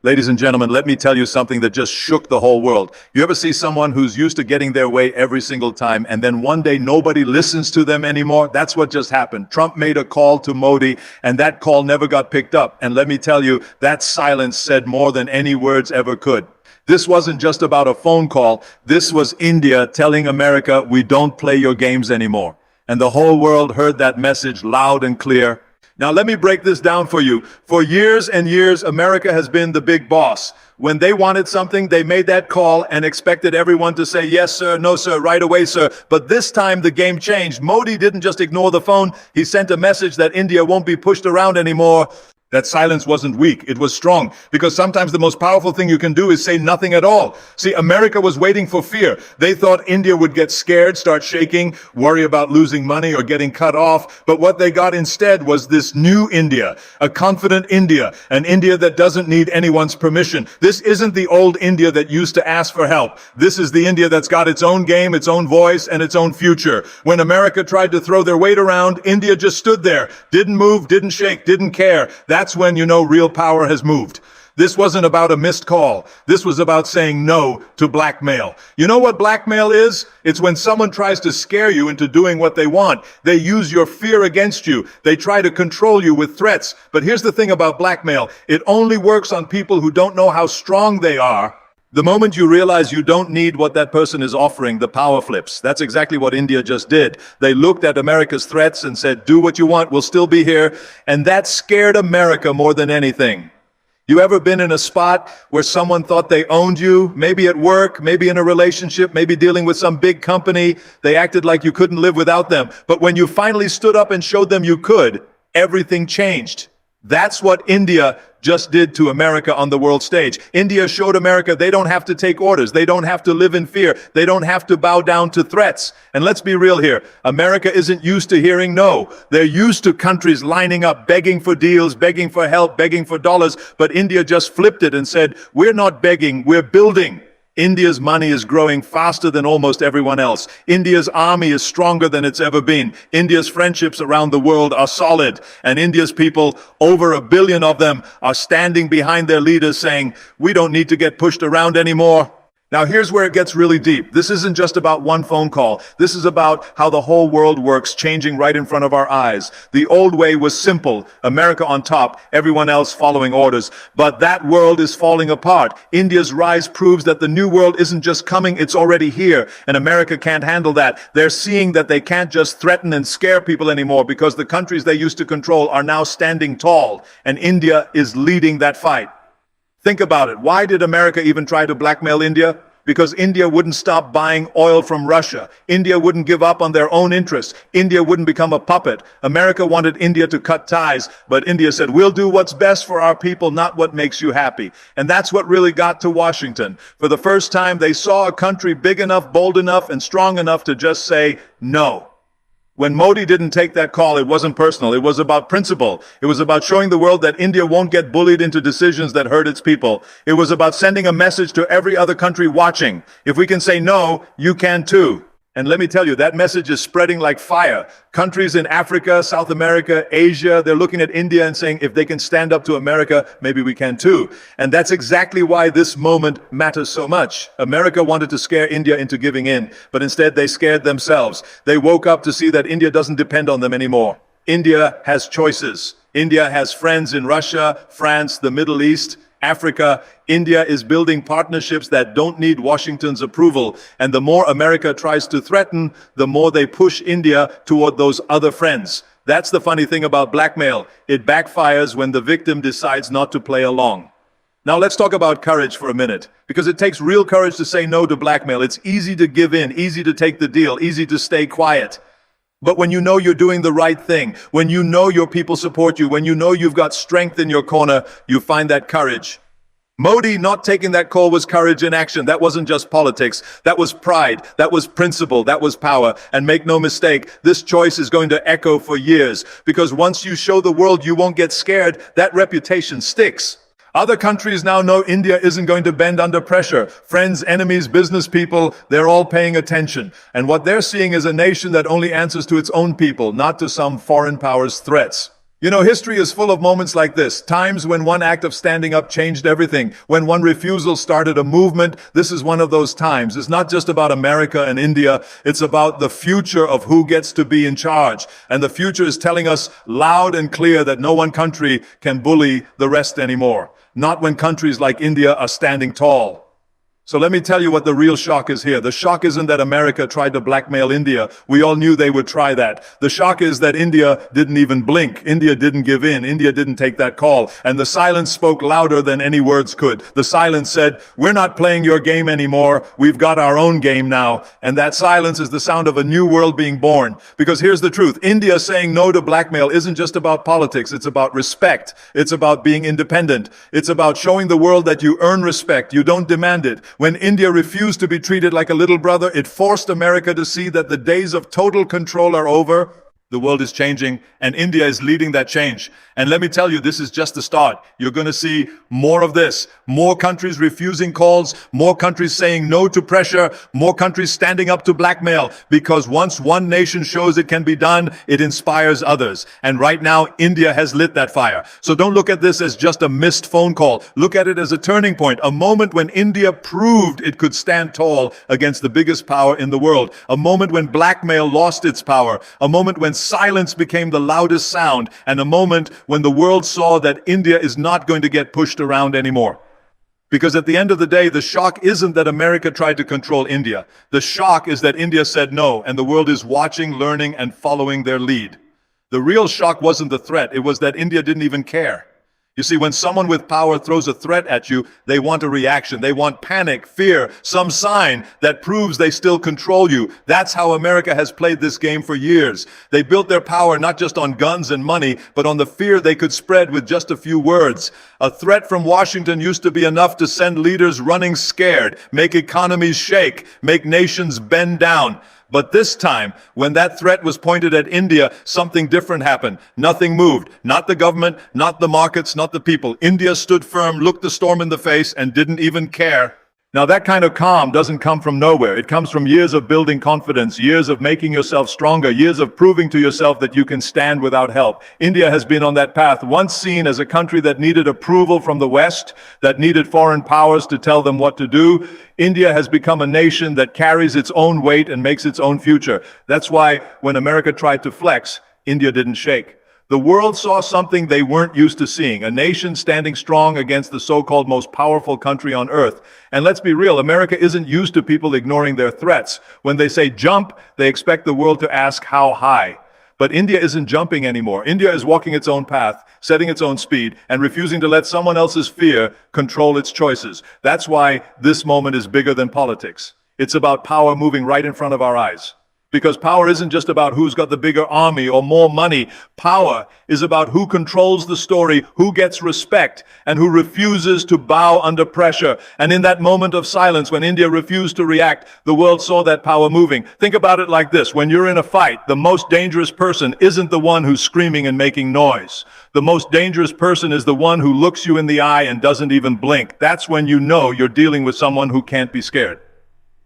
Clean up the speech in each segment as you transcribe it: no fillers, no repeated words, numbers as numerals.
Ladies and gentlemen, let me tell you something that just shook the whole world. You ever see someone who's used to getting their way every single time, and then one day nobody listens to them anymore? That's what just happened. Trump made a call to Modi, and that call never got picked up. And let me tell you, that silence said more than any words ever could. This wasn't just about a phone call. This was India telling America, we don't play your games anymore. And the whole world heard that message loud and clear. Now let me break this down for you. For years and years, America has been the big boss. When they wanted something, they made that call and expected everyone to say, yes, sir, no, sir, right away, sir. But this time the game changed. Modi didn't just ignore the phone. He sent a message that India won't be pushed around anymore. That silence wasn't weak, it was strong, because sometimes the most powerful thing you can do is say nothing at all. See, America was waiting for fear. They thought India would get scared, start shaking, worry about losing money or getting cut off. But what they got instead was this new India, a confident India, an India that doesn't need anyone's permission. This isn't the old India that used to ask for help. This is the India that's got its own game, its own voice, and its own future. When America tried to throw their weight around, India just stood there, didn't move, didn't shake, didn't care. That's when you know real power has moved. This wasn't about a missed call. This was about saying no to blackmail. You know what blackmail is? It's when someone tries to scare you into doing what they want. They use your fear against you. They try to control you with threats. But here's the thing about blackmail. It only works on people who don't know how strong they are. The moment you realize you don't need what that person is offering, the power flips. That's exactly what India just did. They looked at America's threats and said, do what you want, we'll still be here. And that scared America more than anything. You ever been in a spot where someone thought they owned you? Maybe at work, maybe in a relationship, maybe dealing with some big company. They acted like you couldn't live without them. But when you finally stood up and showed them you could, everything changed. That's what India just did to America on the world stage. India showed America they don't have to take orders. They don't have to live in fear. They don't have to bow down to threats. And let's be real here. America isn't used to hearing no. They're used to countries lining up, begging for deals, begging for help, begging for dollars. But India just flipped it and said, we're not begging, we're building. India's money is growing faster than almost everyone else. India's army is stronger than it's ever been. India's friendships around the world are solid. And India's people, over 1 billion of them, are standing behind their leaders saying, we don't need to get pushed around anymore. Now here's where it gets really deep. This isn't just about one phone call. This is about how the whole world works, changing right in front of our eyes. The old way was simple. America on top, everyone else following orders. But that world is falling apart. India's rise proves that the new world isn't just coming, it's already here. And America can't handle that. They're seeing that they can't just threaten and scare people anymore because the countries they used to control are now standing tall. And India is leading that fight. Think about it. Why did America even try to blackmail India? Because India wouldn't stop buying oil from Russia. India wouldn't give up on their own interests. India wouldn't become a puppet. America wanted India to cut ties, but India said, we'll do what's best for our people, not what makes you happy. And that's what really got to Washington. For the first time, they saw a country big enough, bold enough, and strong enough to just say no. When Modi didn't take that call, it wasn't personal. It was about principle. It was about showing the world that India won't get bullied into decisions that hurt its people. It was about sending a message to every other country watching. If we can say no, you can too. And let me tell you, that message is spreading like fire. Countries in Africa, South America, Asia, they're looking at India and saying, if they can stand up to America, maybe we can too. And that's exactly why this moment matters so much. America wanted to scare India into giving in, but instead they scared themselves. They woke up to see that India doesn't depend on them anymore. India has choices. India has friends in Russia, France, the Middle East, Africa. India is building partnerships that don't need Washington's approval. And the more America tries to threaten, the more they push India toward those other friends. That's the funny thing about blackmail. It backfires when the victim decides not to play along. Now let's talk about courage for a minute, because it takes real courage to say no to blackmail. It's easy to give in, easy to take the deal, easy to stay quiet. But when you know you're doing the right thing, when you know your people support you, when you know you've got strength in your corner, you find that courage. Modi not taking that call was courage in action. That wasn't just politics. That was pride. That was principle. That was power. And make no mistake, this choice is going to echo for years. Because once you show the world you won't get scared, that reputation sticks. Other countries now know India isn't going to bend under pressure. Friends, enemies, business people, they're all paying attention. And what they're seeing is a nation that only answers to its own people, not to some foreign power's threats. You know, history is full of moments like this. Times when one act of standing up changed everything. When one refusal started a movement. This is one of those times. It's not just about America and India. It's about the future of who gets to be in charge. And the future is telling us loud and clear that no one country can bully the rest anymore. Not when countries like India are standing tall. So let me tell you what the real shock is here. The shock isn't that America tried to blackmail India. We all knew they would try that. The shock is that India didn't even blink. India didn't give in. India didn't take that call. And the silence spoke louder than any words could. The silence said, we're not playing your game anymore. We've got our own game now. And that silence is the sound of a new world being born. Because here's the truth. India saying no to blackmail isn't just about politics. It's about respect. It's about being independent. It's about showing the world that you earn respect. You don't demand it. When India refused to be treated like a little brother, it forced America to see that the days of total control are over. The world is changing, and India is leading that change. And let me tell you, this is just the start. You're going to see more of this. More countries refusing calls, more countries saying no to pressure, more countries standing up to blackmail. Because once one nation shows it can be done, it inspires others. And right now, India has lit that fire. So don't look at this as just a missed phone call. Look at it as a turning point, a moment when India proved it could stand tall against the biggest power in the world. A moment when blackmail lost its power. A moment when silence became the loudest sound, and a moment when the world saw that India is not going to get pushed around anymore. Because at the end of the day, the shock isn't that America tried to control India. The shock is that India said no, and the world is watching, learning, and following their lead. The real shock wasn't the threat, it was that India didn't even care. You see, when someone with power throws a threat at you, they want a reaction. They want panic, fear, some sign that proves they still control you. That's how America has played this game for years. They built their power not just on guns and money, but on the fear they could spread with just a few words. A threat from Washington used to be enough to send leaders running scared, make economies shake, make nations bend down. But this time, when that threat was pointed at India, something different happened. Nothing moved. Not the government, not the markets, not the people. India stood firm, looked the storm in the face, and didn't even care. Now that kind of calm doesn't come from nowhere. It comes from years of building confidence, years of making yourself stronger, years of proving to yourself that you can stand without help. India has been on that path, once seen as a country that needed approval from the West, that needed foreign powers to tell them what to do. India has become a nation that carries its own weight and makes its own future. That's why when America tried to flex, India didn't shake. The world saw something they weren't used to seeing, a nation standing strong against the so-called most powerful country on earth. And let's be real, America isn't used to people ignoring their threats. When they say jump, they expect the world to ask how high. But India isn't jumping anymore. India is walking its own path, setting its own speed, and refusing to let someone else's fear control its choices. That's why this moment is bigger than politics. It's about power moving right in front of our eyes. Because power isn't just about who's got the bigger army or more money. Power is about who controls the story, who gets respect, and who refuses to bow under pressure. And in that moment of silence, when India refused to react, the world saw that power moving. Think about it like this. When you're in a fight, the most dangerous person isn't the one who's screaming and making noise. The most dangerous person is the one who looks you in the eye and doesn't even blink. That's when you know you're dealing with someone who can't be scared.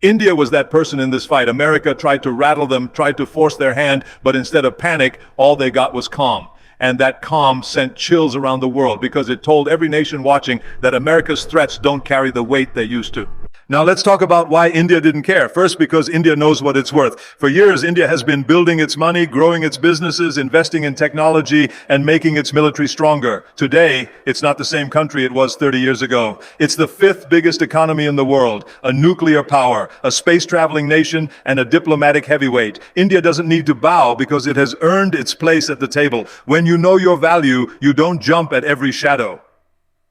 India was that person in this fight. America tried to rattle them, tried to force their hand, but instead of panic, all they got was calm. And that calm sent chills around the world because it told every nation watching that America's threats don't carry the weight they used to. Now let's talk about why India didn't care. First, because India knows what it's worth. For years, India has been building its money, growing its businesses, investing in technology, and making its military stronger. Today, it's not the same country it was 30 years ago. It's the fifth biggest economy in the world, a nuclear power, a space-traveling nation, and a diplomatic heavyweight. India doesn't need to bow because it has earned its place at the table. When you know your value, you don't jump at every shadow.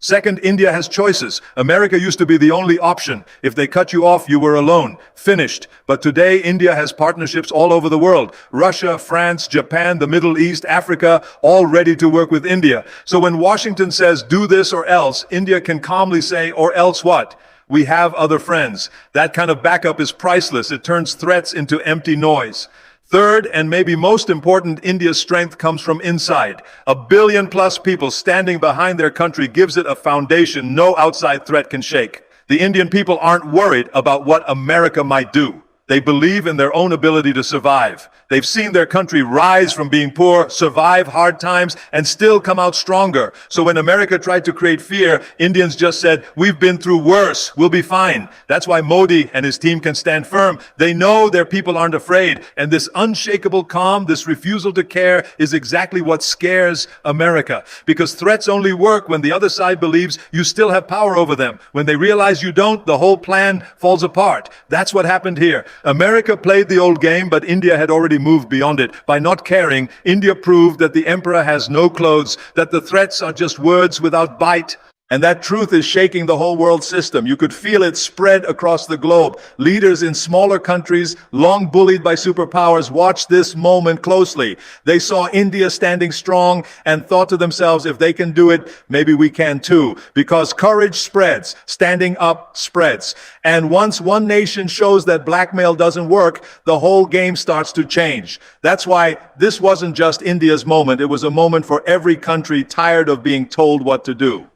Second, India has choices. America used to be the only option. If they cut you off, you were alone. Finished. But today, India has partnerships all over the world. Russia, France, Japan, the Middle East, Africa, all ready to work with India. So when Washington says, do this or else, India can calmly say, or else what? We have other friends. That kind of backup is priceless. It turns threats into empty noise. Third, and maybe most important, India's strength comes from inside. 1 billion plus people standing behind their country gives it a foundation no outside threat can shake. The Indian people aren't worried about what America might do. They believe in their own ability to survive. They've seen their country rise from being poor, survive hard times, and still come out stronger. So when America tried to create fear, Indians just said, we've been through worse, we'll be fine. That's why Modi and his team can stand firm. They know their people aren't afraid. And this unshakable calm, this refusal to care, is exactly what scares America. Because threats only work when the other side believes you still have power over them. When they realize you don't, the whole plan falls apart. That's what happened here. America played the old game, but India had already moved beyond it. By not caring, India proved that the emperor has no clothes, that the threats are just words without bite. And that truth is shaking the whole world system. You could feel it spread across the globe. Leaders in smaller countries, long bullied by superpowers, watched this moment closely. They saw India standing strong and thought to themselves, if they can do it, maybe we can too. Because courage spreads, standing up spreads. And once one nation shows that blackmail doesn't work, the whole game starts to change. That's why this wasn't just India's moment. It was a moment for every country tired of being told what to do.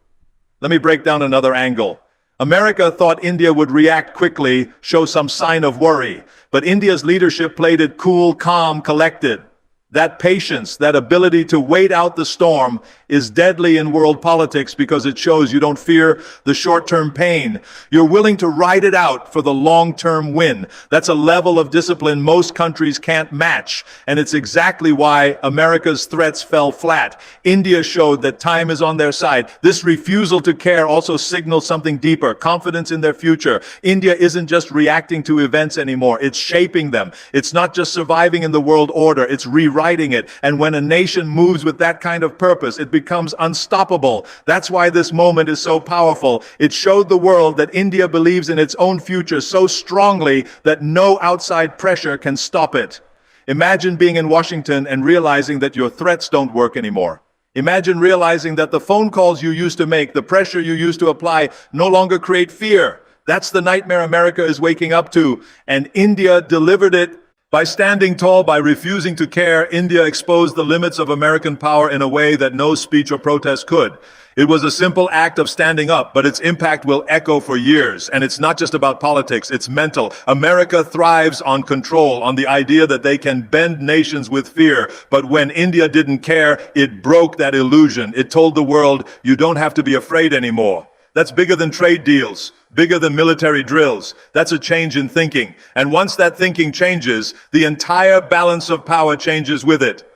Let me break down another angle. America thought India would react quickly, show some sign of worry. But India's leadership played it cool, calm, collected. That patience, that ability to wait out the storm is deadly in world politics because it shows you don't fear the short-term pain. You're willing to ride it out for the long-term win. That's a level of discipline most countries can't match. And it's exactly why America's threats fell flat. India showed that time is on their side. This refusal to care also signals something deeper, confidence in their future. India isn't just reacting to events anymore. It's shaping them. It's not just surviving in the world order. It's rewriting it. And when a nation moves with that kind of purpose, it becomes unstoppable. That's why this moment is so powerful. It showed the world that India believes in its own future so strongly that no outside pressure can stop it. Imagine being in Washington and realizing that your threats don't work anymore. Imagine realizing that the phone calls you used to make, the pressure you used to apply, no longer create fear. That's the nightmare America is waking up to, and India delivered it. By standing tall, by refusing to care, India exposed the limits of American power in a way that no speech or protest could. It was a simple act of standing up, but its impact will echo for years. And it's not just about politics, it's mental. America thrives on control, on the idea that they can bend nations with fear. But when India didn't care, it broke that illusion. It told the world, you don't have to be afraid anymore. That's bigger than trade deals, bigger than military drills. That's a change in thinking. And once that thinking changes, the entire balance of power changes with it.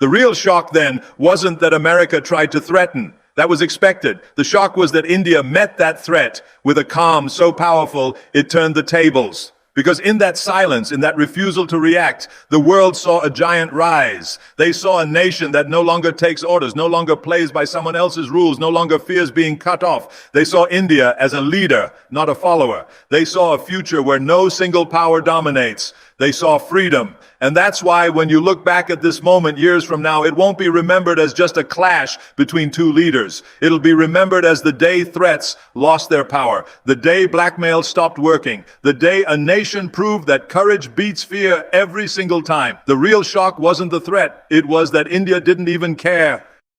The real shock then wasn't that America tried to threaten. That was expected. The shock was that India met that threat with a calm so powerful it turned the tables. Because in that silence, in that refusal to react, the world saw a giant rise. They saw a nation that no longer takes orders, no longer plays by someone else's rules, no longer fears being cut off. They saw India as a leader, not a follower. They saw a future where no single power dominates. They saw freedom. And that's why when you look back at this moment years from now, it won't be remembered as just a clash between two leaders. It'll be remembered as the day threats lost their power, the day blackmail stopped working, the day a nation proved that courage beats fear every single time. The real shock wasn't the threat. It was that India didn't even care.